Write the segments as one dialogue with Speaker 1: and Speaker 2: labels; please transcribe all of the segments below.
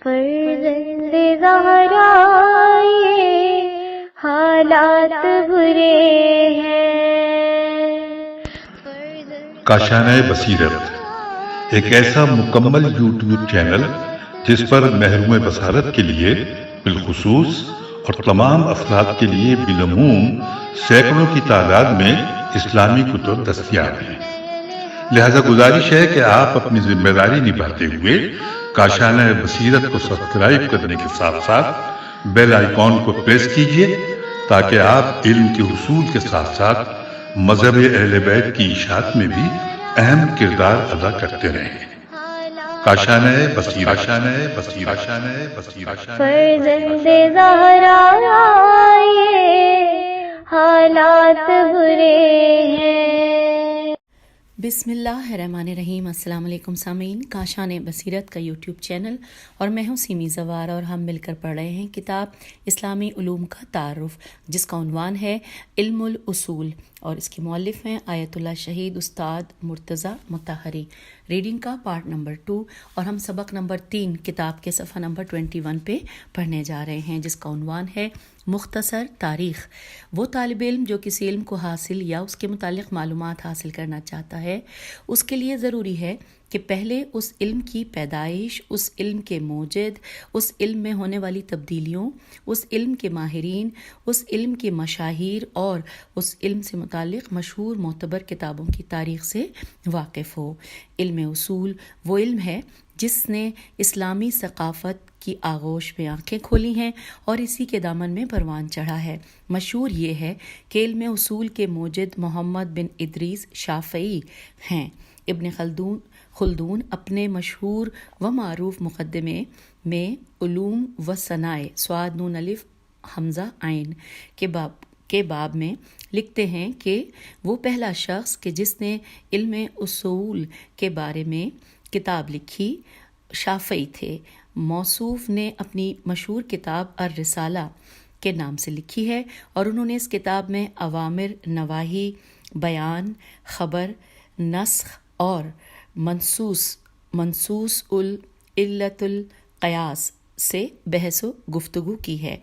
Speaker 1: فرزند زہرا یہ حالات برے ہیں.
Speaker 2: کاشانۂ بصیرت ایک ایسا مکمل یوٹیوب چینل جس پر محروم بصارت کے لیے بالخصوص اور تمام افراد کے لیے بالعموم سینکڑوں کی تعداد میں اسلامی کتب دستیاب ہیں. لہذا گزارش ہے کہ آپ اپنی ذمہ داری نبھاتے ہوئے کاشانۂ بصیرت کو سبسکرائب کرنے کے ساتھ ساتھ بیل آئیکن کو پریس کیجیے تاکہ آپ علم کے حصول کے ساتھ ساتھ مذہب اہل بیت کی اشاعت میں بھی اہم کردار ادا کرتے رہیں. کاشانۂ بصیرت.
Speaker 1: فرزند زہرا یہ حالات برے ہیں.
Speaker 3: بسم اللہ الرحمن الرحیم. السلام علیکم سامعین. کاشانِ بصیرت کا یوٹیوب چینل اور میں ہوں سیمی زوار اور ہم مل کر پڑھ رہے ہیں کتاب اسلامی علوم کا تعارف جس کا عنوان ہے علم الاصول اور اس کے مؤلف ہیں آیت اللہ شہید استاد مرتضیٰ مطہری. ریڈنگ کا پارٹ نمبر 2 اور ہم سبق نمبر 3 کتاب کے صفحہ نمبر 21 پہ پڑھنے جا رہے ہیں جس کا عنوان ہے مختصر تاریخ. وہ طالب علم جو کسی علم کو حاصل یا اس کے متعلق معلومات حاصل کرنا چاہتا ہے اس کے لیے ضروری ہے کہ پہلے اس علم کی پیدائش، اس علم کے موجد، اس علم میں ہونے والی تبدیلیوں، اس علم کے ماہرین، اس علم کے مشاہیر اور اس علم سے متعلق مشہور معتبر کتابوں کی تاریخ سے واقف ہو. علم اصول وہ علم ہے جس نے اسلامی ثقافت کی آغوش میں آنکھیں کھولی ہیں اور اسی کے دامن میں پروان چڑھا ہے. مشہور یہ ہے کہ علم اصول کے موجد محمد بن ادریس شافعی ہیں. ابن خلدون اپنے مشہور و معروف مقدمے میں علوم و صنائع صاد نون الف حمزہ عین کے باب میں لکھتے ہیں کہ وہ پہلا شخص کہ جس نے علم اصول کے بارے میں کتاب لکھی شافعی تھے. موصوف نے اپنی مشہور کتاب الرسالہ کے نام سے لکھی ہے اور انہوں نے اس کتاب میں اوامر، نواہی، بیان، خبر، نسخ اور منصوص العلت القیاس سے بحث و گفتگو کی ہے.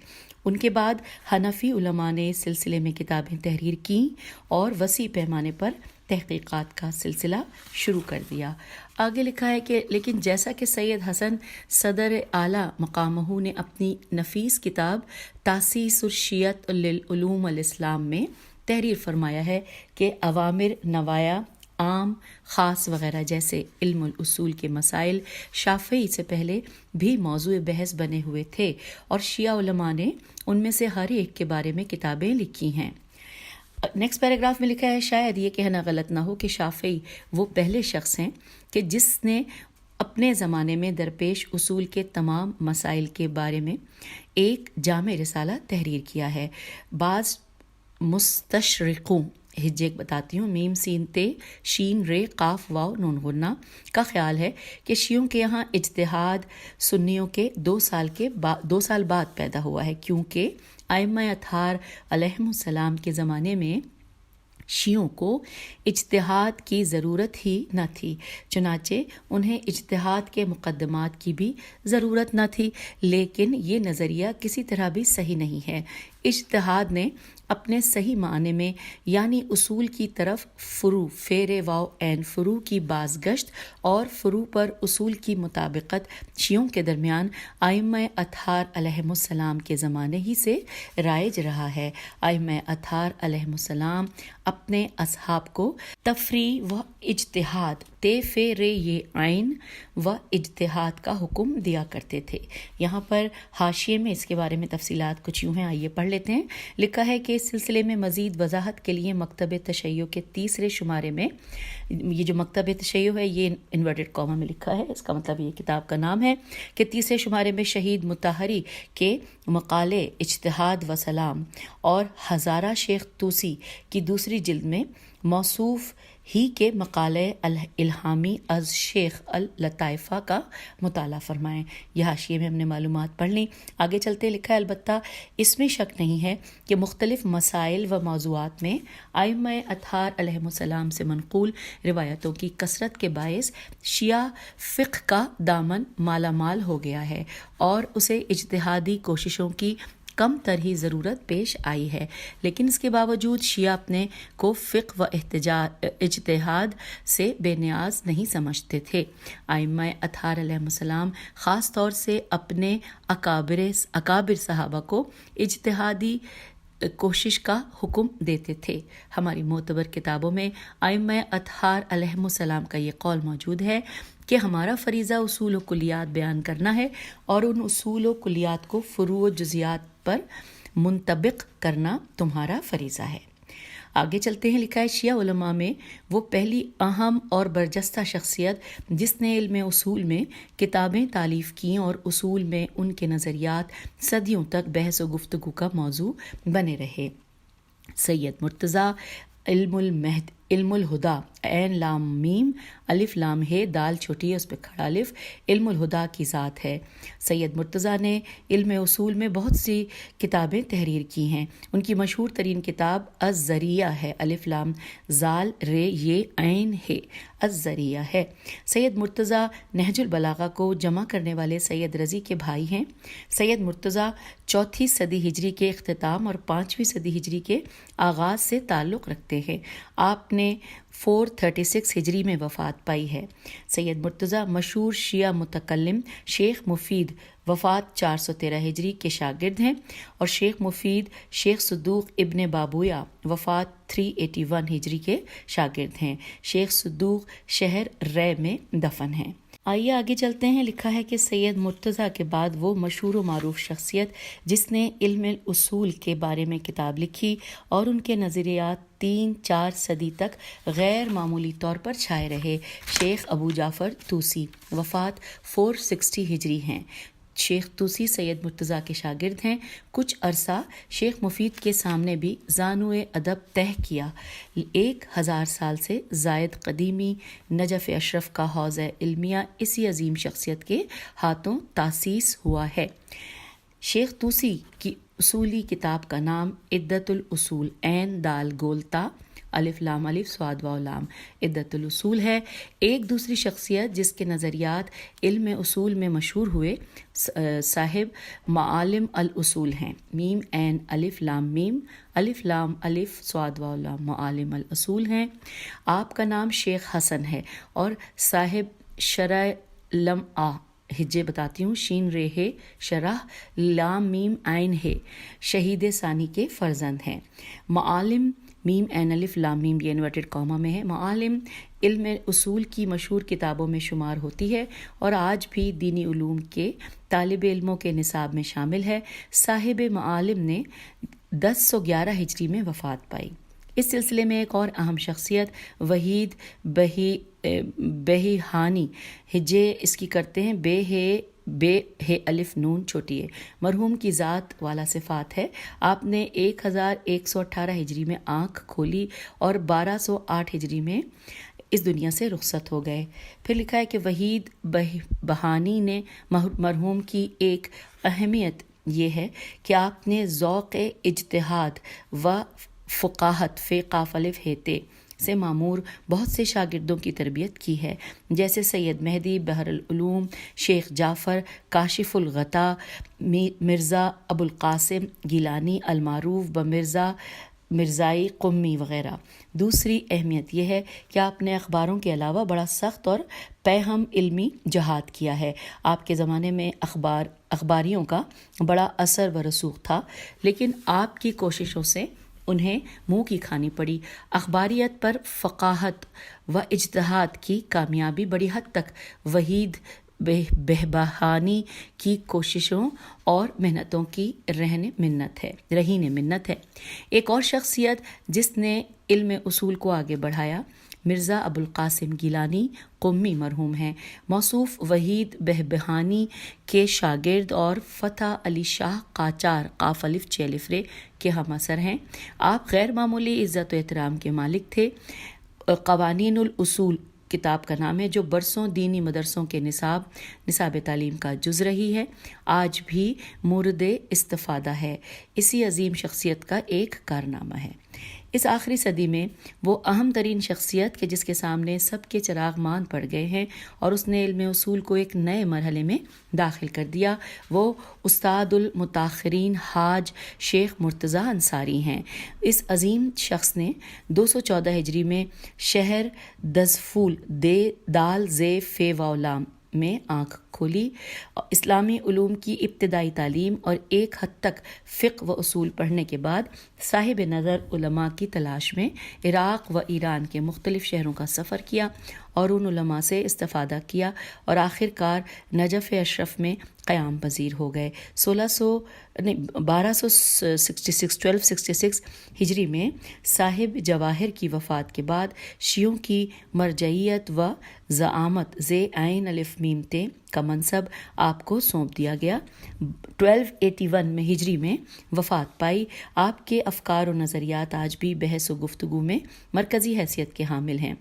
Speaker 3: ان کے بعد حنفی علماء نے اس سلسلے میں کتابیں تحریر کیں اور وسیع پیمانے پر تحقیقات کا سلسلہ شروع کر دیا. آگے لکھا ہے کہ لیکن جیسا کہ سید حسن صدر اعلیٰ مقامہ نے اپنی نفیس کتاب تاسیس الشیعۃ للعلوم الاسلام میں تحریر فرمایا ہے کہ اوامر، نوایا، عام، خاص وغیرہ جیسے علم الاصول کے مسائل شافعی سے پہلے بھی موضوع بحث بنے ہوئے تھے اور شیعہ علماء نے ان میں سے ہر ایک کے بارے میں کتابیں لکھی ہیں. نیکسٹ پیراگراف میں لکھا ہے شاید یہ کہنا غلط نہ ہو کہ شافعی وہ پہلے شخص ہیں کہ جس نے اپنے زمانے میں درپیش اصول کے تمام مسائل کے بارے میں ایک جامع رسالہ تحریر کیا ہے. بعض مستشرقوں ہجے بتاتی ہوں میم سین تے شین رے قاف واو نون غنہ کا خیال ہے کہ شیعوں کے یہاں اجتہاد سنیوں کے 2 سال بعد پیدا ہوا ہے کیونکہ ائمہ اطہار علیہم السلام کے زمانے میں شیعوں کو اجتہاد کی ضرورت ہی نہ تھی، چنانچہ انہیں اجتہاد کے مقدمات کی بھی ضرورت نہ تھی. لیکن یہ نظریہ کسی طرح بھی صحیح نہیں ہے. اجتہاد نے اپنے صحیح معنی میں یعنی اصول کی طرف فروع فیر واو عین فروع کی بازگشت اور فروع پر اصول کی مطابقت شیعوں کے درمیان ائمہ اطہار علیہم السلام کے زمانے ہی سے رائج رہا ہے. ائمہ اطہار علیہم السلام اپنے اصحاب کو تفریع و اجتہاد تے فیر یہ عین و اجتہاد کا حکم دیا کرتے تھے. یہاں پر حاشیے میں اس کے بارے میں تفصیلات کچھ یوں ہیں، آئیے پڑھ لیتے ہیں. لکھا ہے کہ اس سلسلے میں مزید وضاحت کے لیے مکتب تشیع کے 3 شمارے میں، یہ جو مکتب تشیع ہے یہ انورٹڈ کاما میں لکھا ہے، اس کا مطلب یہ کتاب کا نام ہے، کہ 3 شمارے میں شہید مطہری کے مقالے اجتہاد و سلام اور ہزارہ شیخ طوسی کی 2 جلد میں موصوف ہی کے مقالے الہامی از شیخ اللطائفہ کا مطالعہ فرمائیں۔ یہ حاشیے میں ہم نے معلومات پڑھ لیں۔ آگے چلتے لکھا ہے البتہ اس میں شک نہیں ہے کہ مختلف مسائل و موضوعات میں ائمہ اطہار علیہم السلام سے منقول روایتوں کی کثرت کے باعث شیعہ فقہ کا دامن مالا مال ہو گیا ہے اور اسے اجتہادی کوششوں کی کم تر ہی ضرورت پیش آئی ہے، لیکن اس کے باوجود شیعہ اپنے کو فقہ و اجتہاد سے بے نیاز نہیں سمجھتے تھے۔ ائمہ اطہار علیہم السلام خاص طور سے اپنے اکابر صحابہ کو اجتہادی کوشش کا حکم دیتے تھے۔ ہماری معتبر کتابوں میں ائمہ اطہار علیہم السلام کا یہ قول موجود ہے کہ ہمارا فریضہ اصول و کلیات بیان کرنا ہے اور ان اصول و کلیات کو فروع و جزیات پر منطبق کرنا تمہارا فریضہ ہے۔ آگے چلتے ہیں، لکھا ہے شیعہ علماء میں وہ پہلی اہم اور برجستہ شخصیت جس نے علم اصول میں کتابیں تالیف کیں اور اصول میں ان کے نظریات صدیوں تک بحث و گفتگو کا موضوع بنے رہے، سید مرتضیٰ علم الہدا عین لام میم الف لام ہے دال چھوٹی ہے اس پہ کھڑا الف علم الہدا کی ذات ہے۔ سید مرتضیٰ نے علم اصول میں بہت سی کتابیں تحریر کی ہیں۔ ان کی مشہور ترین کتاب الذریعہ ہے، الف لام زال رے یہ عین ہے، الذریعہ ہے۔ سید مرتضیٰ نہج البلاغہ کو جمع کرنے والے سید رضی کے بھائی ہیں۔ سید مرتضیٰ 4 صدی ہجری کے اختتام اور 5ویں صدی ہجری کے آغاز سے تعلق رکھتے ہیں۔ آپ نے 436 ہجری میں وفات پائی ہے۔ سید مرتضیٰ مشہور شیعہ متکلم شیخ مفید وفات 413 ہجری کے شاگرد ہیں اور شیخ مفید شیخ صدوق ابن بابویا وفات 381 ہجری کے شاگرد ہیں۔ شیخ صدوق شہر رے میں دفن ہیں۔ آئیے آگے چلتے ہیں، لکھا ہے کہ سید مرتضیٰ کے بعد وہ مشہور و معروف شخصیت جس نے علم الاصول کے بارے میں کتاب لکھی اور ان کے نظریات 3-4 صدی تک غیر معمولی طور پر چھائے رہے، شیخ ابو جعفر طوسی وفات 460 ہجری ہیں۔ شیخ طوسی سید مرتضیٰ کے شاگرد ہیں۔ کچھ عرصہ شیخ مفید کے سامنے بھی زانوئے ادب طے کیا۔ 1000 سال سے زائد قدیمی نجف اشرف کا حوضہ علمیہ اسی عظیم شخصیت کے ہاتھوں تاسیس ہوا ہے۔ شیخ طوسی کی اصولی کتاب کا نام عدت الاصول عین دال گولتا الف لام الف صاد واو لام عدت الاصول ہے۔ ایک دوسری شخصیت جس کے نظریات علم اصول میں مشہور ہوئے صاحب معالم الاصول ہیں، میم عین الف لام میم الف لام الف صاد واو لام معالم الاصول ہیں۔ آپ کا نام شیخ حسن ہے اور صاحب شرح لمعہ ہجے بتاتی ہوں، شین رے ہے شرح لام میم عین ہے، شہید ثانی کے فرزند ہیں۔ معالم میم عین الف لام میم یہ انورٹڈ کاما میں ہے۔ معالم علم اصول کی مشہور کتابوں میں شمار ہوتی ہے اور آج بھی دینی علوم کے طالب علموں کے نصاب میں شامل ہے۔ صاحب معالم نے 1011 ہجری میں وفات پائی۔ اس سلسلے میں ایک اور اہم شخصیت وحید بہیحانی ہجے اس کی کرتے ہیں بے ہے الف نون چھوٹی ہے، مرحوم کی ذات والا صفات ہے۔ آپ نے 1118 ہجری میں آنکھ کھولی اور 1208 ہجری میں اس دنیا سے رخصت ہو گئے۔ پھر لکھا ہے کہ وحید بہانی نے مرحوم کی ایک اہمیت یہ ہے کہ آپ نے ذوق اجتہاد و فقاہت فے قاف الف ہیتے سے معمور بہت سے شاگردوں کی تربیت کی ہے، جیسے سید مہدی بحر العلوم، شیخ جعفر کاشف الغطا، مرزا ابو القاسم گیلانی المعروف مرزائی قمی وغیرہ۔ دوسری اہمیت یہ ہے کہ آپ نے اخباروں کے علاوہ بڑا سخت اور پیہم علمی جہاد کیا ہے۔ آپ کے زمانے میں اخباریوں کا بڑا اثر و رسوخ تھا، لیکن آپ کی کوششوں سے انہیں منہ کی کھانی پڑی۔ اخباریت پر فقاہت و اجتہاد کی کامیابی بڑی حد تک وحید بہبہانی کی کوششوں اور محنتوں کی رہین منت ہے۔ ایک اور شخصیت جس نے علم اصول کو آگے بڑھایا مرزا ابوالقاسم گیلانی قمی مرحوم ہیں۔ موصوف وحید بہبہانی کے شاگرد اور فتح علی شاہ قاچار قاف الف چھ الف رے کے ہم اثر ہیں۔ آپ غیر معمولی عزت و احترام کے مالک تھے۔ قوانین الاصول کتاب کا نام ہے، جو برسوں دینی مدرسوں کے نصاب تعلیم کا جز رہی ہے، آج بھی مورد استفادہ ہے۔ اسی عظیم شخصیت کا ایک کارنامہ ہے۔ اس آخری صدی میں وہ اہم ترین شخصیت کہ جس کے سامنے سب کے چراغ ماند پڑ گئے ہیں اور اس نے علم اصول کو ایک نئے مرحلے میں داخل کر دیا، وہ استاد المتاخرین حاج شیخ مرتضیٰ انصاری ہیں۔ اس عظیم شخص نے 214 ہجری میں شہر دزفول دال زے فے واو لام میں آنکھ کھولی۔ اسلامی علوم کی ابتدائی تعلیم اور ایک حد تک فقہ و اصول پڑھنے کے بعد صاحب نظر علماء کی تلاش میں عراق و ایران کے مختلف شہروں کا سفر کیا اور ان علماء سے استفادہ کیا اور آخر کار نجف اشرف میں قیام پذیر ہو گئے۔ 1266 ہجری میں صاحب جواہر کی وفات کے بعد شیعوں کی مرجعیت و زعامت زے عین الف میم تے کا منصب آپ کو سونپ دیا گیا۔ 1281 میں ہجری میں وفات پائی۔ آپ کے افکار و نظریات آج بھی بحث و گفتگو میں مرکزی حیثیت کے حامل ہیں۔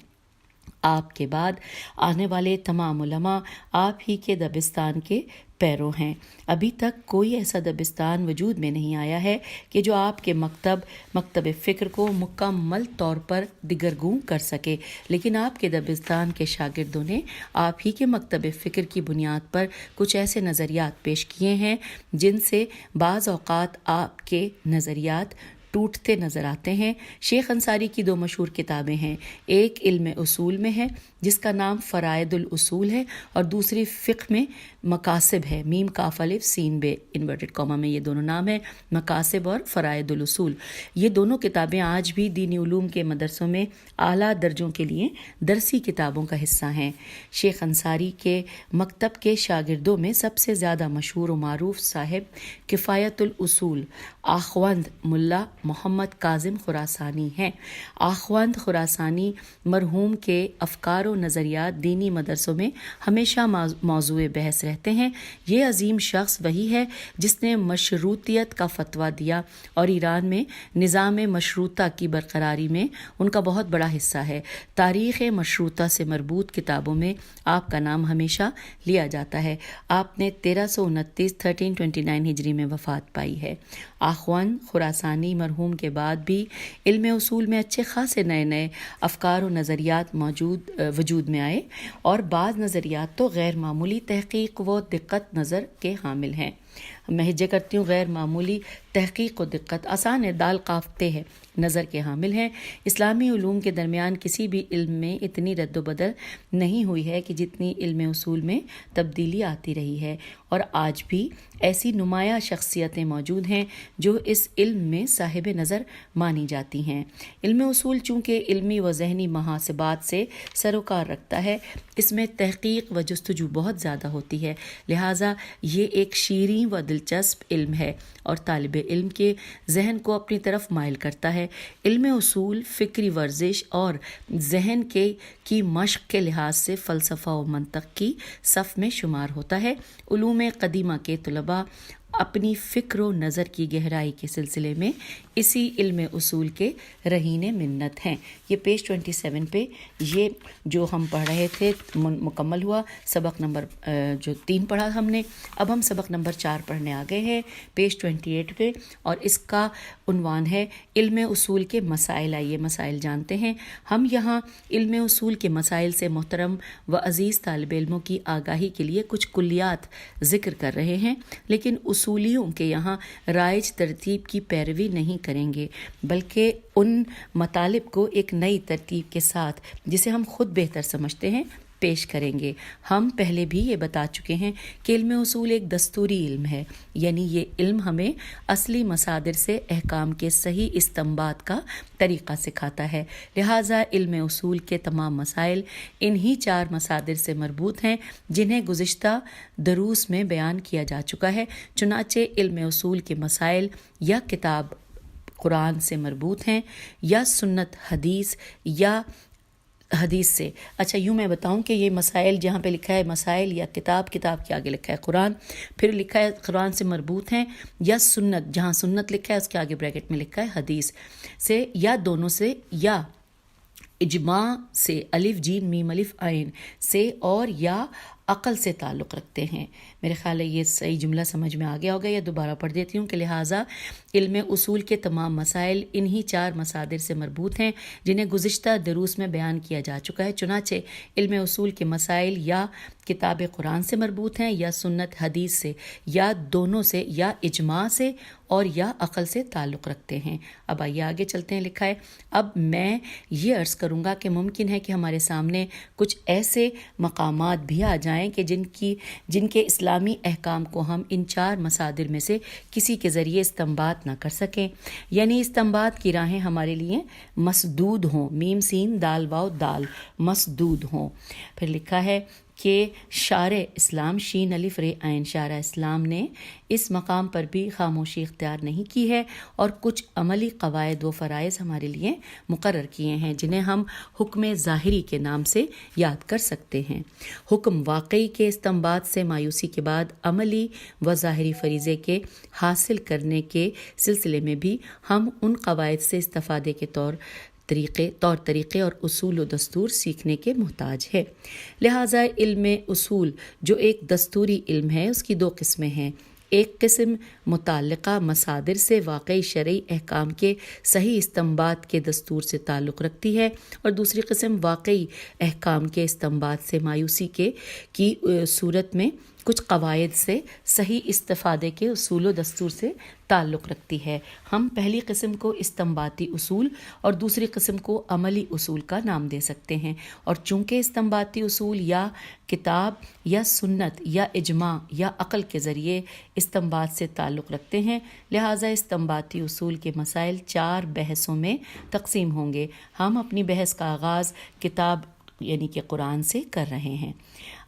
Speaker 3: آپ کے بعد آنے والے تمام علماء آپ ہی کے دبستان کے پیرو ہیں۔ ابھی تک کوئی ایسا دبستان وجود میں نہیں آیا ہے کہ جو آپ کے مکتب فکر کو مکمل طور پر دگرگوں کر سکے، لیکن آپ کے دبستان کے شاگردوں نے آپ ہی کے مکتب فکر کی بنیاد پر کچھ ایسے نظریات پیش کیے ہیں جن سے بعض اوقات آپ کے نظریات ٹوٹتے نظر آتے ہیں۔ شیخ انصاری کی دو مشہور کتابیں ہیں، ایک علم اصول میں ہے جس کا نام فرائد الاصول ہے اور دوسری فقہ میں مقاصب ہے، میم کاف الف سین بے انورٹڈ کاما میں یہ دونوں نام ہیں، مقاصب اور فرائد الاصول۔ یہ دونوں کتابیں آج بھی دینی علوم کے مدرسوں میں اعلیٰ درجوں کے لیے درسی کتابوں کا حصہ ہیں۔ شیخ انصاری کے مکتب کے شاگردوں میں سب سے زیادہ مشہور و معروف صاحب کفایت الاصول آخوند ملا محمد کاظم خراسانی ہیں۔ آخوند خراسانی مرحوم کے افکار و نظریات دینی مدرسوں میں ہمیشہ موضوع بحث رہتے ہیں۔ یہ عظیم شخص وہی ہے جس نے مشروطیت کا فتویٰ دیا اور ایران میں نظام مشروطہ کی برقراری میں ان کا بہت بڑا حصہ ہے۔ تاریخ مشروطہ سے مربوط کتابوں میں آپ کا نام ہمیشہ لیا جاتا ہے۔ آپ نے 1329 ہجری میں وفات پائی ہے۔ آخوند خراسانی مرحوم کے بعد بھی علم اصول میں اچھے خاصے نئے افکار و نظریات وجود میں آئے اور بعض نظریات تو غیر معمولی تحقیق و دقت نظر کے حامل ہیں۔ میں ہجے کرتی ہوں، غیر معمولی تحقیق و دقت، آسان ہے، دال قافتے ہے، نظر کے حامل ہیں۔ اسلامی علوم کے درمیان کسی بھی علم میں اتنی رد و بدل نہیں ہوئی ہے کہ جتنی علم اصول میں تبدیلی آتی رہی ہے، اور آج بھی ایسی نمایاں شخصیتیں موجود ہیں جو اس علم میں صاحب نظر مانی جاتی ہیں۔ علم اصول چونکہ علمی و ذہنی محاسبات سے سروکار رکھتا ہے، اس میں تحقیق و جستجو بہت زیادہ ہوتی ہے، لہٰذا یہ ایک شیریں و دلچسپ علم ہے اور طالب علم کے ذہن کو اپنی طرف مائل کرتا ہے۔ علم اصول فکری ورزش اور ذہن کی مشق کے لحاظ سے فلسفہ و منطق کی صف میں شمار ہوتا ہے۔ علوم قدیمہ کے طلباء اپنی فکر و نظر کی گہرائی کے سلسلے میں اسی علم اصول کے رہین منت ہیں۔ یہ پیج 27 پہ یہ جو ہم پڑھ رہے تھے مکمل ہوا۔ سبق نمبر جو 3 پڑھا ہم نے، اب ہم سبق نمبر 4 پڑھنے آ گئے ہیں پیج 28 پہ، اور اس کا عنوان ہے علم اصول کے مسائل۔ آئیے مسائل جانتے ہیں۔ ہم یہاں علم اصول کے مسائل سے محترم و عزیز طالب علموں کی آگاہی کے لیے کچھ کلیات ذکر کر رہے ہیں، لیکن اصولیوں کے یہاں رائج ترتیب کی پیروی نہیں کریں گے، بلکہ ان مطالب کو ایک نئی ترتیب کے ساتھ جسے ہم خود بہتر سمجھتے ہیں پیش کریں گے۔ ہم پہلے بھی یہ بتا چکے ہیں کہ علم اصول ایک دستوری علم ہے، یعنی یہ علم ہمیں اصلی مصادر سے احکام کے صحیح استنباط کا طریقہ سکھاتا ہے، لہٰذا علم اصول کے تمام مسائل انہی 4 مصادر سے مربوط ہیں جنہیں گزشتہ دروس میں بیان کیا جا چکا ہے۔ چنانچہ علم اصول کے مسائل یا کتاب قرآن سے مربوط ہیں، یا سنت حدیث، یا حدیث سے. اچھا یوں میں بتاؤں کہ یہ مسائل جہاں پہ لکھا ہے مسائل یا کتاب کے آگے لکھا ہے قرآن، پھر لکھا ہے قرآن سے مربوط ہیں، یا سنت، جہاں سنت لکھا ہے اس کے آگے بریکٹ میں لکھا ہے حدیث سے، یا دونوں سے، یا اجماع سے، الف جیم میم الف عین سے، اور یا عقل سے تعلق رکھتے ہیں. میرے خیال ہے یہ صحیح جملہ سمجھ میں آ گیا ہوگا، یا دوبارہ پڑھ دیتی ہوں کہ لہٰذا علم اصول کے تمام مسائل انہی 4 مصادر سے مربوط ہیں جنہیں گزشتہ دروس میں بیان کیا جا چکا ہے. چنانچہ علم اصول کے مسائل یا کتاب قرآن سے مربوط ہیں، یا سنت حدیث سے، یا دونوں سے، یا اجماع سے، اور یا عقل سے تعلق رکھتے ہیں. اب آئیے آگے چلتے ہیں. لکھا ہے اب میں یہ عرض کروں گا کہ ممکن ہے کہ ہمارے سامنے کچھ ایسے مقامات بھی آ جائیں کہ جن کے اسلامی احکام کو ہم ان 4 مصادر میں سے کسی کے ذریعے استنباط نہ کر سکیں، یعنی استنباط کی راہیں ہمارے لیے مسدود ہوں، میم سین دال واو دال مسدود ہوں. پھر لکھا ہے کہ شارع اسلام شین الف ر عین شارع اسلام نے اس مقام پر بھی خاموشی اختیار نہیں کی ہے اور کچھ عملی قواعد و فرائض ہمارے لیے مقرر کیے ہیں جنہیں ہم حکم ظاہری کے نام سے یاد کر سکتے ہیں. حکم واقعی کے استنباط سے مایوسی کے بعد عملی و ظاہری فریضے کے حاصل کرنے کے سلسلے میں بھی ہم ان قواعد سے استفادے کے طور طریقے اور اصول و دستور سیکھنے کے محتاج ہے. لہٰذا علم اصول جو ایک دستوری علم ہے اس کی 2 قسمیں ہیں. ایک قسم متعلقہ مصادر سے واقعی شرعی احکام کے صحیح استنباط کے دستور سے تعلق رکھتی ہے، اور دوسری قسم واقعی احکام کے استنباط سے مایوسی کی صورت میں کچھ قواعد سے صحیح استفادے کے اصول و دستور سے تعلق رکھتی ہے. ہم پہلی قسم کو استنباطی اصول اور دوسری قسم کو عملی اصول کا نام دے سکتے ہیں، اور چونکہ استنباطی اصول یا کتاب یا سنت یا اجماع یا عقل کے ذریعے استنباط سے تعلق رکھتے ہیں، لہٰذا استنباطی اصول کے مسائل 4 بحثوں میں تقسیم ہوں گے. ہم اپنی بحث کا آغاز کتاب یعنی کہ قرآن سے کر رہے ہیں.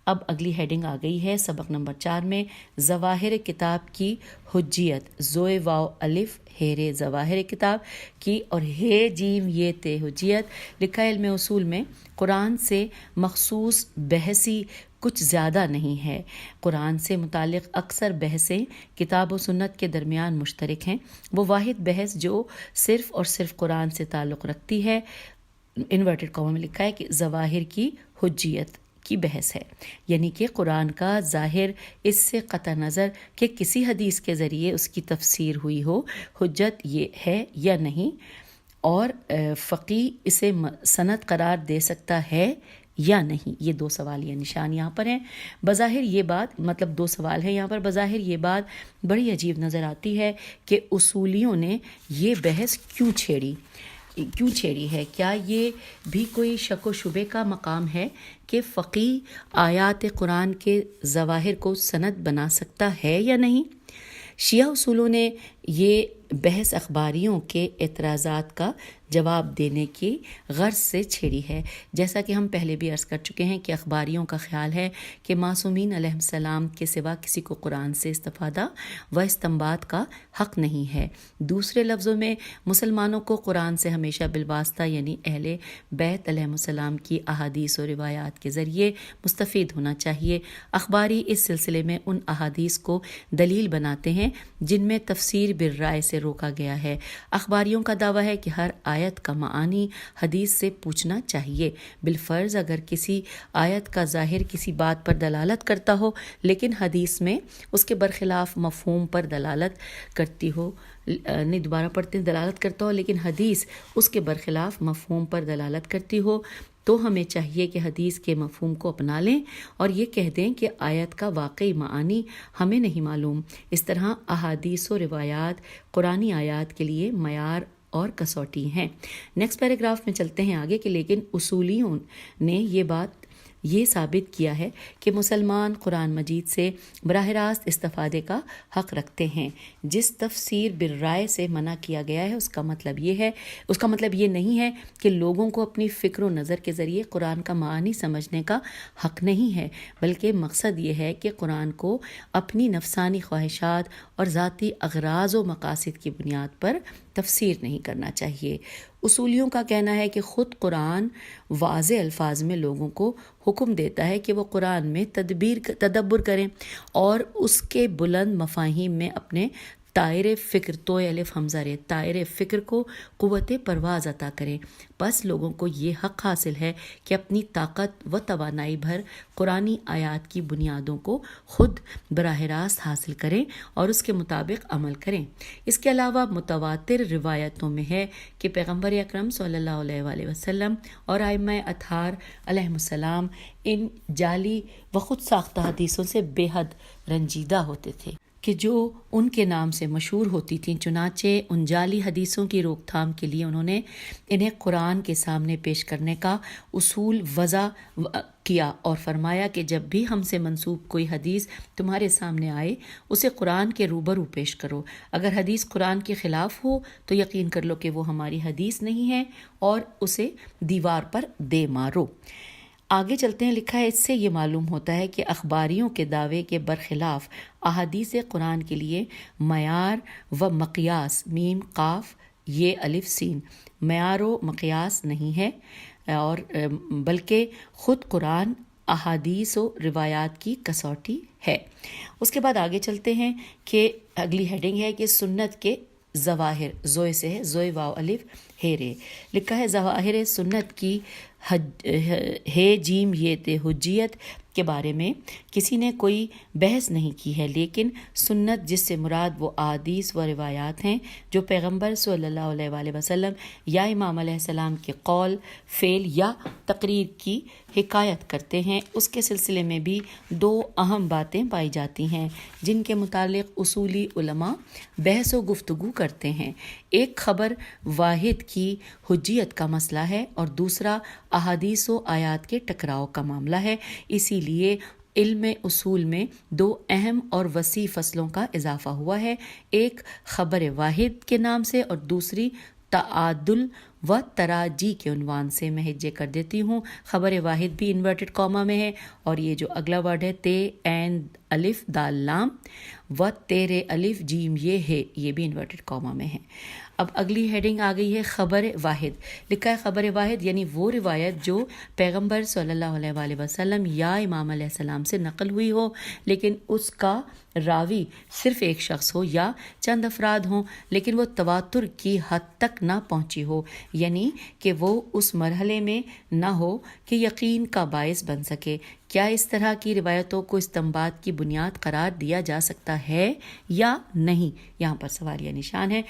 Speaker 3: اب اگلی ہیڈنگ آ گئی ہے سبق نمبر 4 میں ظواہر کتاب کی حجیت. زوئے واو الف ہیرے ظواہر کتاب کی اور ہے جیم یہ تے حجیت. لکھا علم اصول میں قرآن سے مخصوص بحثی کچھ زیادہ نہیں ہے. قرآن سے متعلق اکثر بحثیں کتاب و سنت کے درمیان مشترک ہیں. وہ واحد بحث جو صرف اور صرف قرآن سے تعلق رکھتی ہے، انورٹڈ کاما میں لکھا ہے کہ ظواہر کی حجیت کی بحث ہے، یعنی کہ قرآن کا ظاہر اس سے قطع نظر کہ کسی حدیث کے ذریعے اس کی تفسیر ہوئی ہو حجت یہ ہے یا نہیں، اور فقی اسے سند قرار دے سکتا ہے یا نہیں. یہ 2 سوال یا نشان یہاں پر ہیں. بظاہر یہ بات مطلب 2 سوال ہیں یہاں پر. بظاہر یہ بات بڑی عجیب نظر آتی ہے کہ اصولیوں نے یہ بحث کیوں چھیڑی ہے. کیا یہ بھی کوئی شک و شبے کا مقام ہے کہ فقی آیات قرآن کے ظواہر کو سند بنا سکتا ہے یا نہیں؟ شیعہ اصولوں نے یہ بحث اخباریوں کے اعتراضات کا جواب دینے کی غرض سے چھیڑی ہے. جیسا کہ ہم پہلے بھی عرض کر چکے ہیں کہ اخباریوں کا خیال ہے کہ معصومین علیہ السلام کے سوا کسی کو قرآن سے استفادہ و استنباط کا حق نہیں ہے. دوسرے لفظوں میں مسلمانوں کو قرآن سے ہمیشہ بالواسطہ یعنی اہل بیت علیہ السلام کی احادیث و روایات کے ذریعے مستفید ہونا چاہیے. اخباری اس سلسلے میں ان احادیث کو دلیل بناتے ہیں جن میں تفسیر بالرائے سے روکا گیا ہے. اخباریوں کا دعویٰ ہے کہ ہر آیت کا معانی حدیث سے پوچھنا چاہیے. بالفرض اگر کسی آیت کا ظاہر کسی بات پر دلالت کرتا ہو لیکن حدیث میں اس کے برخلاف مفہوم پر دلالت کرتی ہو، دوبارہ پڑھتے ہیں، دلالت کرتا ہو لیکن حدیث اس کے برخلاف مفہوم پر دلالت کرتی ہو، تو ہمیں چاہیے کہ حدیث کے مفہوم کو اپنا لیں اور یہ کہہ دیں کہ آیت کا واقعی معانی ہمیں نہیں معلوم. اس طرح احادیث و روایات قرآنی آیات کے لیے معیار اور کسوٹی ہیں. نیکسٹ پیراگراف میں چلتے ہیں آگے کہ لیکن اصولیوں نے یہ ثابت کیا ہے کہ مسلمان قرآن مجید سے براہ راست استفادے کا حق رکھتے ہیں. جس تفسیر بالرائے سے منع کیا گیا ہے اس کا مطلب یہ نہیں ہے کہ لوگوں کو اپنی فکر و نظر کے ذریعے قرآن کا معانی سمجھنے کا حق نہیں ہے، بلکہ مقصد یہ ہے کہ قرآن کو اپنی نفسانی خواہشات اور ذاتی اغراض و مقاصد کی بنیاد پر تفسیر نہیں کرنا چاہیے. اصولیوں کا کہنا ہے کہ خود قرآن واضح الفاظ میں لوگوں کو حکم دیتا ہے کہ وہ قرآن میں تدبر کریں اور اس کے بلند مفاہیم میں اپنے طائر فکر تو الف حمزہ رے طائر فکر کو قوت پرواز عطا کریں. بس لوگوں کو یہ حق حاصل ہے کہ اپنی طاقت و توانائی بھر قرآنی آیات کی بنیادوں کو خود براہ راست حاصل کریں اور اس کے مطابق عمل کریں. اس کے علاوہ متواتر روایتوں میں ہے کہ پیغمبر اکرم صلی اللہ علیہ وآلہ وسلم اور ائمہ اطہار علیہم السلام ان جعلی و خود ساختہ حدیثوں سے بے حد رنجیدہ ہوتے تھے کہ جو ان کے نام سے مشہور ہوتی تھیں. چنانچہ ان جعلی حدیثوں کی روک تھام کے لیے انہوں نے انہیں قرآن کے سامنے پیش کرنے کا اصول وضع کیا اور فرمایا کہ جب بھی ہم سے منسوب کوئی حدیث تمہارے سامنے آئے اسے قرآن کے روبرو پیش کرو. اگر حدیث قرآن کے خلاف ہو تو یقین کر لو کہ وہ ہماری حدیث نہیں ہے اور اسے دیوار پر دے مارو. آگے چلتے ہیں. لکھا ہے اس سے یہ معلوم ہوتا ہے کہ اخباریوں کے دعوے کے برخلاف احادیث قرآن کے لیے معیار و مقیاس میم قاف یہ الف سین معیار و مقیاس نہیں ہے اور بلکہ خود قرآن احادیث و روایات کی کسوٹی ہے. اس کے بعد آگے چلتے ہیں کہ اگلی ہیڈنگ ہے کہ سنت کے ظواہر زوئے سے ہے زوئے واو الف ہے رے. لکھا ہے ظواہر سنت کی ہے جیم یہ تے حجیت کے بارے میں کسی نے کوئی بحث نہیں کی ہے، لیکن سنت جس سے مراد وہ احادیث و روایات ہیں جو پیغمبر صلی اللہ علیہ وآلہ وسلم یا امام علیہ السلام کے قول فعل یا تقریر کی حکایت کرتے ہیں. اس کے سلسلے میں بھی دو اہم باتیں پائی جاتی ہیں جن کے متعلق اصولی علماء بحث و گفتگو کرتے ہیں. ایک خبر واحد کی حجیت کا مسئلہ ہے اور دوسرا احادیث و آیات کے ٹکراؤ کا معاملہ ہے. اسی لیے علم اصول میں دو اہم اور وسیع فصلوں کا اضافہ ہوا ہے، ایک خبر واحد کے نام سے اور دوسری تعادل و تراجی کے عنوان سے. میں ہجے کر دیتی ہوں. خبر واحد بھی انورٹڈ کاما میں ہے اور یہ جو اگلا ورڈ ہے تے این الف دال لام و تیرے الف جیم یہ ہے یہ بھی انورٹڈ کاما میں ہے. اب اگلی ہیڈنگ آ گئی ہے خبر واحد. لکھا ہے خبر واحد یعنی وہ روایت جو پیغمبر صلی اللہ علیہ وآلہ وسلم یا امام علیہ السلام سے نقل ہوئی ہو لیکن اس کا راوی صرف ایک شخص ہو یا چند افراد ہوں لیکن وہ تواتر کی حد تک نہ پہنچی ہو، یعنی کہ وہ اس مرحلے میں نہ ہو کہ یقین کا باعث بن سکے. کیا اس طرح کی روایتوں کو استنباط کی بنیاد قرار دیا جا سکتا ہے یا نہیں؟ یہاں پر سوالیہ نشان ہے.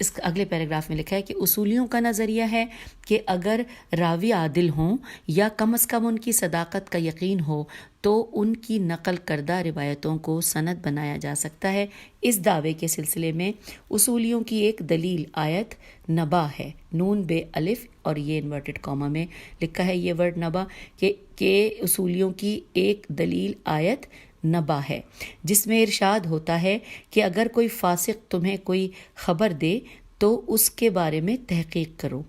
Speaker 3: اس اگلے پیراگراف میں لکھا ہے کہ اصولیوں کا نظریہ ہے کہ اگر راوی عادل ہوں یا کم از کم ان کی صداقت کا یقین ہو تو ان کی نقل کردہ روایتوں کو سند بنایا جا سکتا ہے. اس دعوے کے سلسلے میں اصولیوں کی ایک دلیل آیت نبا ہے، نون بے الف اور یہ انورٹڈ کاما میں لکھا ہے یہ ورڈ نبا کہ اصولیوں کی ایک دلیل آیت نبا ہے جس میں ارشاد ہوتا ہے کہ اگر کوئی فاسق تمہیں کوئی خبر دے تو اس کے بارے میں تحقیق کرو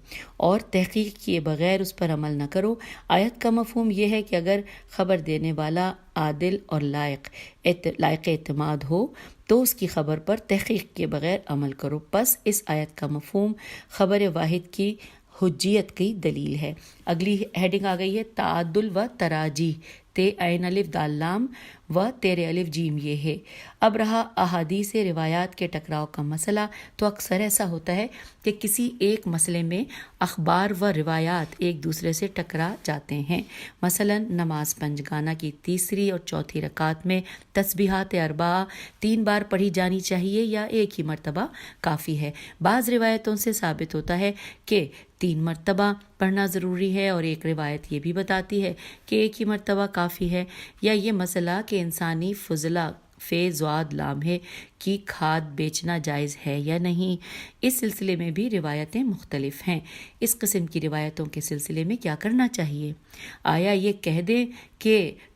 Speaker 3: اور تحقیق کیے بغیر اس پر عمل نہ کرو. آیت کا مفہوم یہ ہے کہ اگر خبر دینے والا عادل اور لائق اعتماد ہو تو اس کی خبر پر تحقیق کیے بغیر عمل کرو. پس اس آیت کا مفہوم خبر واحد کی حجیت کی دلیل ہے. اگلی ہیڈنگ آ گئی ہے تعادل و تراجی تے عین الف دال لام و تیرے الف جیم یہ ہے. اب رہا احادیث روایات کے ٹکراؤ کا مسئلہ تو اکثر ایسا ہوتا ہے کہ کسی ایک مسئلے میں اخبار و روایات ایک دوسرے سے ٹکرا جاتے ہیں. مثلا نماز پنجگانہ کی تیسری اور چوتھی رکعت میں تسبیحات اربعہ 3 بار پڑھی جانی چاہیے یا ایک ہی مرتبہ کافی ہے. بعض روایتوں سے ثابت ہوتا ہے کہ 3 مرتبہ پڑھنا ضروری ہے اور ایک روایت یہ بھی بتاتی ہے کہ ایک ہی مرتبہ کافی ہے. یا یہ مسئلہ کہ انسانی فضلہ زواد لام ہے کی کھاد بیچنا جائز ہے یا نہیں، اس سلسلے میں بھی روایتیں مختلف ہیں. اس قسم کی روایتوں کے سلسلے میں کیا کرنا چاہیے؟ آیا یہ کہہ دیں کہ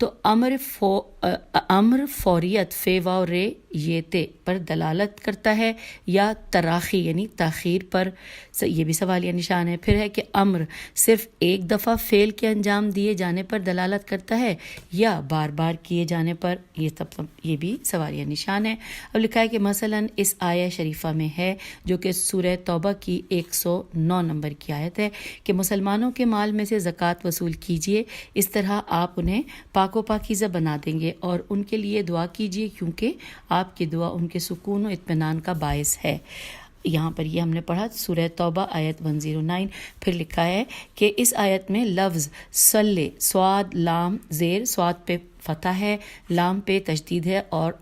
Speaker 3: تو امر فوریت فے و رے یہ تے پر دلالت کرتا ہے یا تراخی یعنی تاخیر پر، یہ بھی سوالیہ نشان ہے۔ پھر ہے کہ امر صرف ایک دفعہ فعل کے انجام دیے جانے پر دلالت کرتا ہے یا بار بار کیے جانے پر، یہ بھی سوالیہ نشان ہے۔ اب لکھا ہے کہ مثلا اس آیہ شریفہ میں ہے جو کہ سورہ توبہ کی 109 نمبر کی آیت ہے کہ مسلمانوں کے مال میں سے زکوٰۃ وصول کیجیے، اس طرح آپ انہیں پاک و پاکیزہ بنا دیں گے، اور ان کے لیے دعا کیجیے کیونکہ آپ کی دعا ان کے سکون و اطمینان کا باعث ہے۔ یہاں پر یہ ہم نے پڑھا سورہ توبہ آیت 109۔ پھر لکھا ہے کہ اس آیت میں لفظ صلی، سواد لام زیر، سواد پہ فتح ہے، لام پہ تشدید ہے، اور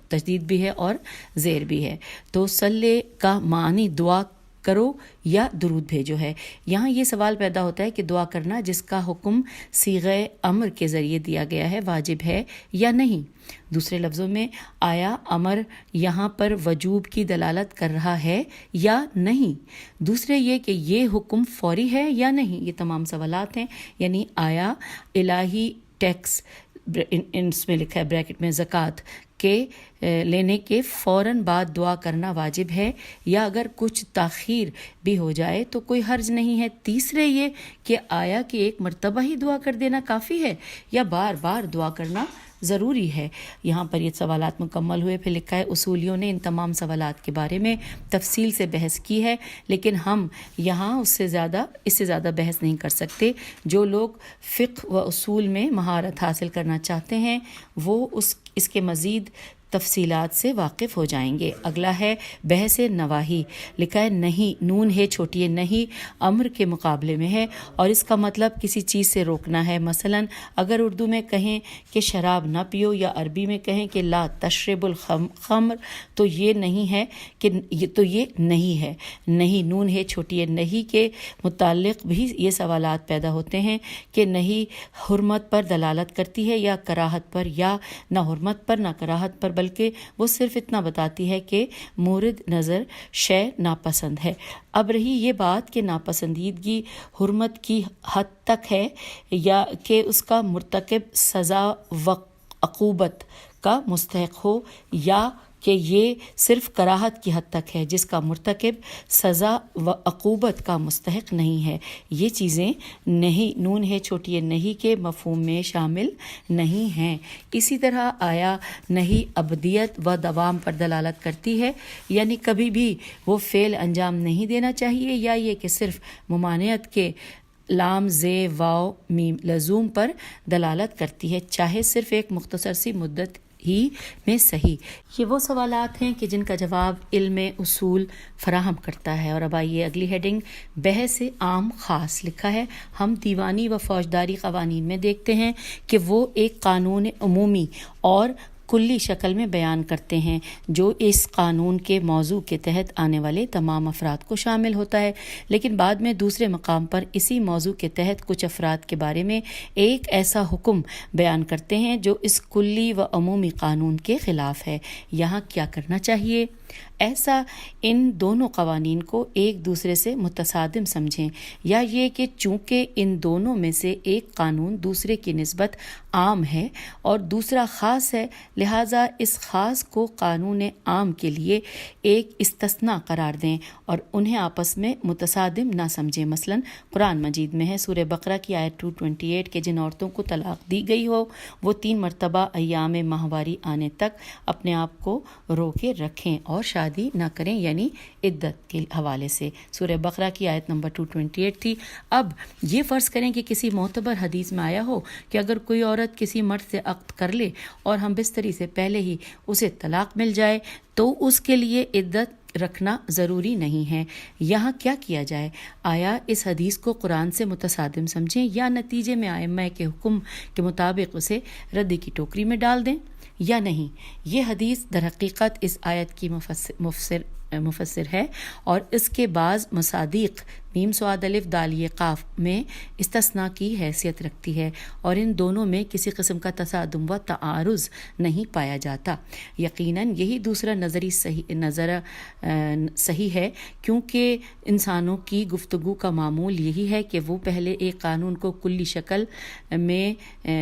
Speaker 3: تشدید بھی ہے اور زیر بھی ہے۔ تو صلی کا معنی دعا کرو یا درود بھیجو ہے۔ یہاں یہ سوال پیدا ہوتا ہے کہ دعا کرنا جس کا حکم صیغہ امر کے ذریعے دیا گیا ہے واجب ہے یا نہیں۔ دوسرے لفظوں میں آیا امر یہاں پر وجوب کی دلالت کر رہا ہے یا نہیں۔ دوسرے یہ کہ یہ حکم فوری ہے یا نہیں۔ یہ تمام سوالات ہیں، یعنی آیا الہی ٹیکس اس میں لکھا ہے بریکٹ میں زکوٰۃ کے لینے کے فوراً بعد دعا کرنا واجب ہے، یا اگر کچھ تاخیر بھی ہو جائے تو کوئی حرج نہیں ہے۔ تیسرے یہ کہ آیا کہ ایک مرتبہ ہی دعا کر دینا کافی ہے یا بار بار دعا کرنا ضروری ہے۔ یہاں پر یہ سوالات مکمل ہوئے۔ پھر لکھا ہے اصولیوں نے ان تمام سوالات کے بارے میں تفصیل سے بحث کی ہے، لیکن ہم یہاں اس سے زیادہ بحث نہیں کر سکتے۔ جو لوگ فقہ و اصول میں مہارت حاصل کرنا چاہتے ہیں وہ اس کے مزید تفصیلات سے واقف ہو جائیں گے۔ اگلا ہے بحث نواہی۔ لکھا ہے نہیں، نون ہے چھوٹی ہے، نہیں امر کے مقابلے میں ہے اور اس کا مطلب کسی چیز سے روکنا ہے۔ مثلا اگر اردو میں کہیں کہ شراب نہ پیو یا عربی میں کہیں کہ لا تشرب الخمر تو یہ نہیں ہے کہ یہ نہیں ہے۔ نہیں نون ہے چھوٹی ہے، نہیں کے متعلق بھی یہ سوالات پیدا ہوتے ہیں کہ نہیں حرمت پر دلالت کرتی ہے یا کراہت پر، یا نہ حرمت پر نہ کراہت پر، بلکہ وہ صرف اتنا بتاتی ہے کہ مورد نظر شے ناپسند ہے۔ اب رہی یہ بات کہ ناپسندیدگی حرمت کی حد تک ہے یا کہ اس کا مرتکب سزا و عقوبت کا مستحق ہو، یا کہ یہ صرف کراہت کی حد تک ہے جس کا مرتکب سزا و عقوبت کا مستحق نہیں ہے، یہ چیزیں نہیں نون ہے چھوٹی ہے نہیں کے مفہوم میں شامل نہیں ہیں۔ اسی طرح آیا نہیں ابدیت و دوام پر دلالت کرتی ہے، یعنی کبھی بھی وہ فعل انجام نہیں دینا چاہیے، یا یہ کہ صرف ممانعت کے لام زے واو میم لزوم پر دلالت کرتی ہے، چاہے صرف ایک مختصر سی مدت ہی میں صحیح۔ یہ وہ سوالات ہیں کہ جن کا جواب علم اصول فراہم کرتا ہے۔ اور اب آئیے اگلی ہیڈنگ بحث عام خاص۔ لکھا ہے ہم دیوانی و فوجداری قوانین میں دیکھتے ہیں کہ وہ ایک قانون عمومی اور کلی شکل میں بیان کرتے ہیں جو اس قانون کے موضوع کے تحت آنے والے تمام افراد کو شامل ہوتا ہے، لیکن بعد میں دوسرے مقام پر اسی موضوع کے تحت کچھ افراد کے بارے میں ایک ایسا حکم بیان کرتے ہیں جو اس کلی و عمومی قانون کے خلاف ہے۔ یہاں کیا کرنا چاہیے؟ ایسا ان دونوں قوانین کو ایک دوسرے سے متصادم سمجھیں، یا یہ کہ چونکہ ان دونوں میں سے ایک قانون دوسرے کی نسبت عام ہے اور دوسرا خاص ہے، لہٰذا اس خاص کو قانون عام کے لیے ایک استثناء قرار دیں اور انہیں آپس میں متصادم نہ سمجھیں۔ مثلا قرآن مجید میں ہے سورہ بقرہ کی آیت 228 کہ جن عورتوں کو طلاق دی گئی ہو وہ 3 مرتبہ ایام ماہواری آنے تک اپنے آپ کو روکے رکھیں اور شادی نہ کریں، یعنی عدت کے حوالے سے سورہ بقرہ کی آیت نمبر 228 تھی۔ اب یہ فرض کریں کہ کسی معتبر حدیث میں آیا ہو کہ اگر کوئی عورت کسی مرد سے عقد کر لے اور ہم بستری سے پہلے ہی اسے طلاق مل جائے تو اس کے لیے عدت رکھنا ضروری نہیں ہے۔ یہاں کیا کیا جائے؟ آیا اس حدیث کو قرآن سے متصادم سمجھیں یا نتیجے میں ائمہ کے حکم کے مطابق اسے رد کی ٹوکری میں ڈال دیں یا نہیں؟ یہ حدیث در حقیقت اس آیت کی مفسر ہے اور اس کے بعض مصادیق میم صاد الف دال یہ قاف میں استثناء کی حیثیت رکھتی ہے اور ان دونوں میں کسی قسم کا تصادم و تعارض نہیں پایا جاتا۔ یقیناً یہی دوسرا نظر صحیح ہے، کیونکہ انسانوں کی گفتگو کا معمول یہی ہے کہ وہ پہلے ایک قانون کو کلی شکل میں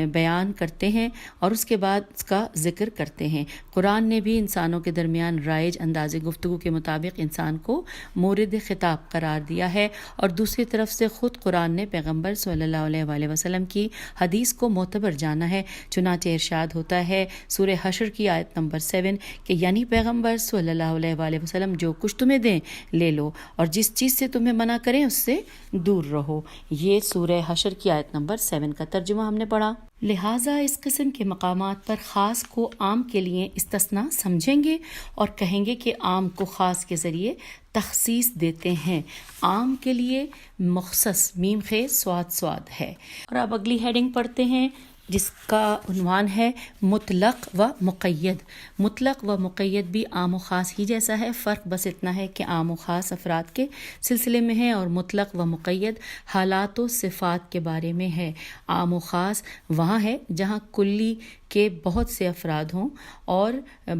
Speaker 3: بیان کرتے ہیں اور اس کے بعد اس کا ذکر کرتے ہیں۔ قرآن نے بھی انسانوں کے درمیان رائج انداز گفتگو کے مطابق انسان کو مورد خطاب قرار دیا ہے، اور دوسری طرف سے خود قرآن نے پیغمبر صلی اللہ علیہ وآلہ وسلم کی حدیث کو معتبر جانا ہے۔ چنانچہ ارشاد ہوتا ہے سورہ حشر کی آیت نمبر 7 کہ یعنی پیغمبر صلی اللہ علیہ وآلہ وسلم جو کچھ تمہیں دیں لے لو اور جس چیز سے تمہیں منع کریں اس سے دور رہو۔ یہ سورہ حشر کی آیت نمبر 7 کا ترجمہ ہم نے پڑھا۔ لہٰذا اس قسم کے مقامات پر خاص کو عام کے لیے استثناء سمجھیں گے اور کہیں گے کہ عام کو خاص کے ذریعے تخصیص دیتے ہیں۔ عام کے لیے مخصص میم خے صاد ہے۔ اور اب اگلی ہیڈنگ پڑھتے ہیں جس کا عنوان ہے مطلق و مقید۔ مطلق و مقید بھی عام و خاص ہی جیسا ہے، فرق بس اتنا ہے کہ عام و خاص افراد کے سلسلے میں ہے اور مطلق و مقید حالات و صفات کے بارے میں ہے۔ عام و خاص وہاں ہے جہاں کلی کے بہت سے افراد ہوں اور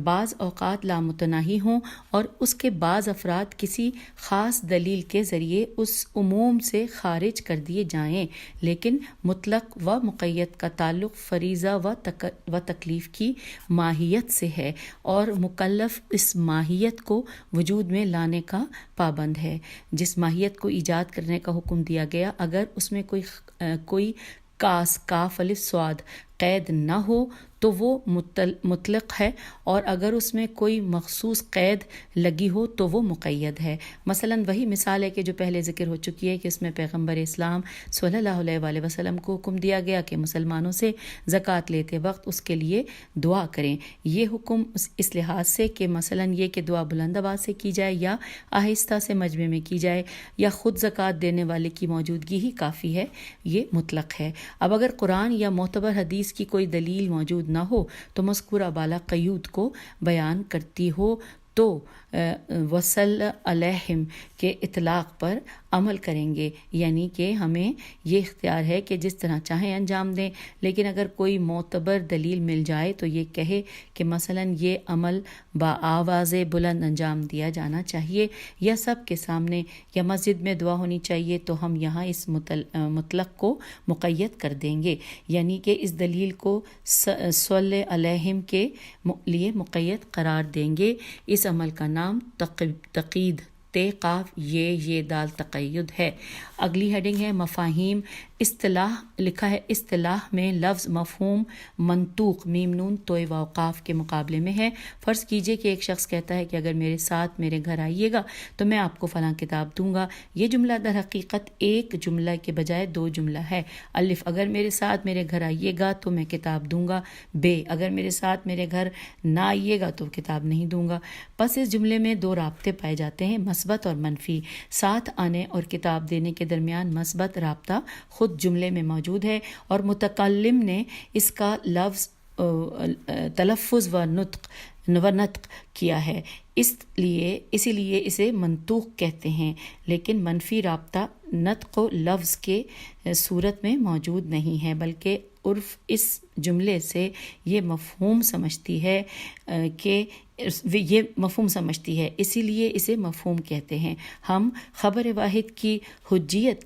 Speaker 3: بعض اوقات لامتناہی ہوں اور اس کے بعض افراد کسی خاص دلیل کے ذریعے اس عموم سے خارج کر دیے جائیں، لیکن مطلق و مقید کا تعلق فریضہ و تکلیف کی ماہیت سے ہے اور مکلف اس ماہیت کو وجود میں لانے کا پابند ہے۔ جس ماہیت کو ایجاد کرنے کا حکم دیا گیا اگر اس میں کوئی کاف الف صاد قید نہ ہو تو وہ مطلق ہے، اور اگر اس میں کوئی مخصوص قید لگی ہو تو وہ مقید ہے۔ مثلاً وہی مثال ہے کہ جو پہلے ذکر ہو چکی ہے کہ اس میں پیغمبر اسلام صلی اللہ علیہ وآلہ وسلم کو حکم دیا گیا کہ مسلمانوں سے زکوٰۃ لیتے وقت اس کے لیے دعا کریں۔ یہ حکم اس لحاظ سے کہ مثلاً یہ کہ دعا بلند آواز سے کی جائے یا آہستہ سے مجمع میں کی جائے یا خود زکوٰۃ دینے والے کی موجودگی ہی کافی ہے، یہ مطلق ہے۔ اب اگر قرآن یا معتبر حدیث کی کوئی دلیل موجود نہ ہو تو مذکورہ بالا قیود کو بیان کرتی ہو تو وصل علیہم کے اطلاق پر عمل کریں گے، یعنی کہ ہمیں یہ اختیار ہے کہ جس طرح چاہیں انجام دیں، لیکن اگر کوئی معتبر دلیل مل جائے تو یہ کہے کہ مثلاً یہ عمل بآواز بلند انجام دیا جانا چاہیے یا سب کے سامنے یا مسجد میں دعا ہونی چاہیے، تو ہم یہاں اس مطلق کو مقید کر دیں گے، یعنی کہ اس دلیل کو صلی علیہم کے لیے مقید قرار دیں گے۔ اس عمل کا نام تقید قاف یہ دال تقید ہے۔ اگلی ہیڈنگ ہے مفاہیم۔ اصطلاح لکھا ہے اصطلاح میں لفظ مفہوم منطوق میم نون توئے و قاف کے مقابلے میں ہے۔ فرض کیجئے کہ ایک شخص کہتا ہے کہ اگر میرے ساتھ میرے گھر آئیے گا تو میں آپ کو فلاں کتاب دوں گا۔ یہ جملہ در حقیقت ایک جملہ کے بجائے دو جملہ ہے۔ الف اگر میرے ساتھ میرے گھر آئیے گا تو میں کتاب دوں گا، بے اگر میرے ساتھ میرے گھر نہ آئیے گا تو کتاب نہیں دوں گا۔ پس اس جملے میں دو رابطے پائے جاتے ہیں، مثبت اور منفی۔ ساتھ آنے اور کتاب دینے کے درمیان مثبت رابطہ خود جملے میں موجود ہے اور متکلم نے اس کا لفظ تلفظ و نطق کیا ہے، اسی لیے اسے منطوق کہتے ہیں، لیکن منفی رابطہ نطق و لفظ کے صورت میں موجود نہیں ہے، بلکہ عرف اس جملے سے یہ مفہوم سمجھتی ہے اسی لیے اسے مفہوم کہتے ہیں۔ ہم خبر واحد کی حجیت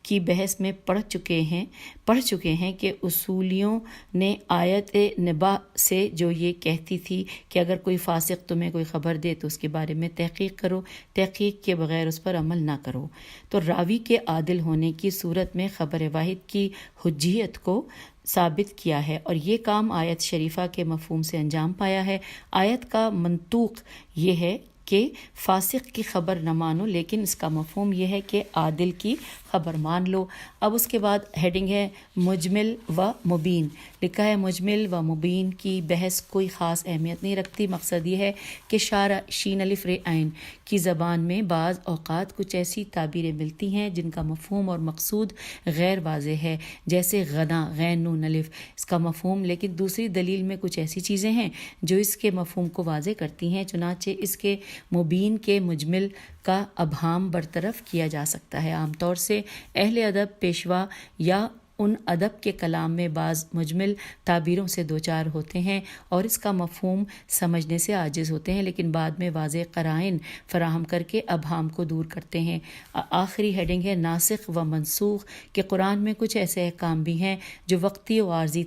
Speaker 3: کی بحث میں پڑھ چکے ہیں کہ اصولیوں نے آیت نبا سے جو یہ کہتی تھی کہ اگر کوئی فاسق تمہیں کوئی خبر دے تو اس کے بارے میں تحقیق کرو، تحقیق کے بغیر اس پر عمل نہ کرو، تو راوی کے عادل ہونے کی صورت میں خبر واحد کی حجیت کو ثابت کیا ہے، اور یہ کام آیت شریفہ کے مفہوم سے انجام پایا ہے۔ آیت کا منطوق یہ ہے کہ فاسق کی خبر نہ مانو، لیکن اس کا مفہوم یہ ہے کہ عادل کی خبر مان لو۔ اب اس کے بعد ہیڈنگ ہے مجمل و مبین، لکھا ہے مجمل و مبین کی بحث کوئی خاص اہمیت نہیں رکھتی، مقصد یہ ہے کہ شارع شین الف ر عین کی زبان میں بعض اوقات کچھ ایسی تعبیریں ملتی ہیں جن کا مفہوم اور مقصود غیر واضح ہے، جیسے غنا غین نون الف، اس کا مفہوم، لیکن دوسری دلیل میں کچھ ایسی چیزیں ہیں جو اس کے مفہوم کو واضح کرتی ہیں، چنانچہ اس کے مبین کے مجمل کا ابہام برطرف کیا جا سکتا ہے۔ عام طور سے اہل ادب پیشوا یا ان ادب کے کلام میں بعض مجمل تعبیروں سے دوچار ہوتے ہیں اور اس کا مفہوم سمجھنے سے عاجز ہوتے ہیں، لیکن بعد میں واضح قرائن فراہم کر کے ابہام کو دور کرتے ہیں۔ آخری ہیڈنگ ہے ناسخ و منسوخ، کہ قرآن میں کچھ ایسے احکام بھی ہیں جو وقتی و عارضی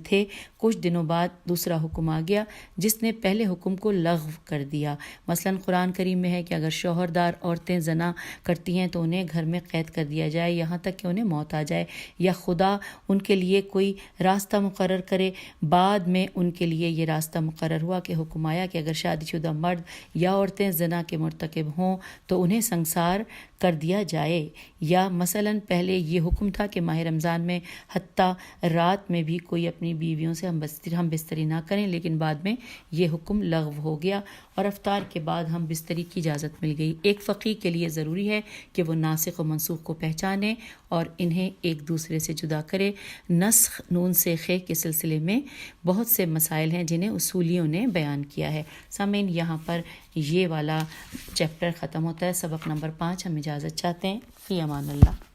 Speaker 3: تھے، کچھ دنوں بعد دوسرا حکم آ گیا جس نے پہلے حکم کو لغو کر دیا۔ مثلا قرآن کریم میں ہے کہ اگر شوہردار عورتیں زنا کرتی ہیں تو انہیں گھر میں قید کر دیا جائے یہاں تک کہ انہیں موت آ جائے، یا خدا ان کے لیے کوئی راستہ مقرر کرے۔ بعد میں ان کے لیے یہ راستہ مقرر ہوا کہ حکم آیا کہ اگر شادی شدہ مرد یا عورتیں زنا کے مرتکب ہوں تو انہیں سنسار کر دیا جائے، یا مثلا پہلے یہ حکم تھا کہ ماہ رمضان میں حتیٰ رات میں بھی کوئی اپنی بیویوں سے ہم بستری نہ کریں، لیکن بعد میں یہ حکم لغو ہو گیا اور افطار کے بعد ہم بستری کی اجازت مل گئی۔ ایک فقیہ کے لیے ضروری ہے کہ وہ ناسخ و منسوخ کو پہچانے اور انہیں ایک دوسرے سے جدا کرے۔ نسخ نون سے خے کے سلسلے میں بہت سے مسائل ہیں جنہیں اصولیوں نے بیان کیا ہے۔ سامعین، یہاں پر یہ والا چیپٹر ختم ہوتا ہے، سبق نمبر 5۔ ہم اجازت چاہتے ہیں، فی امان اللہ۔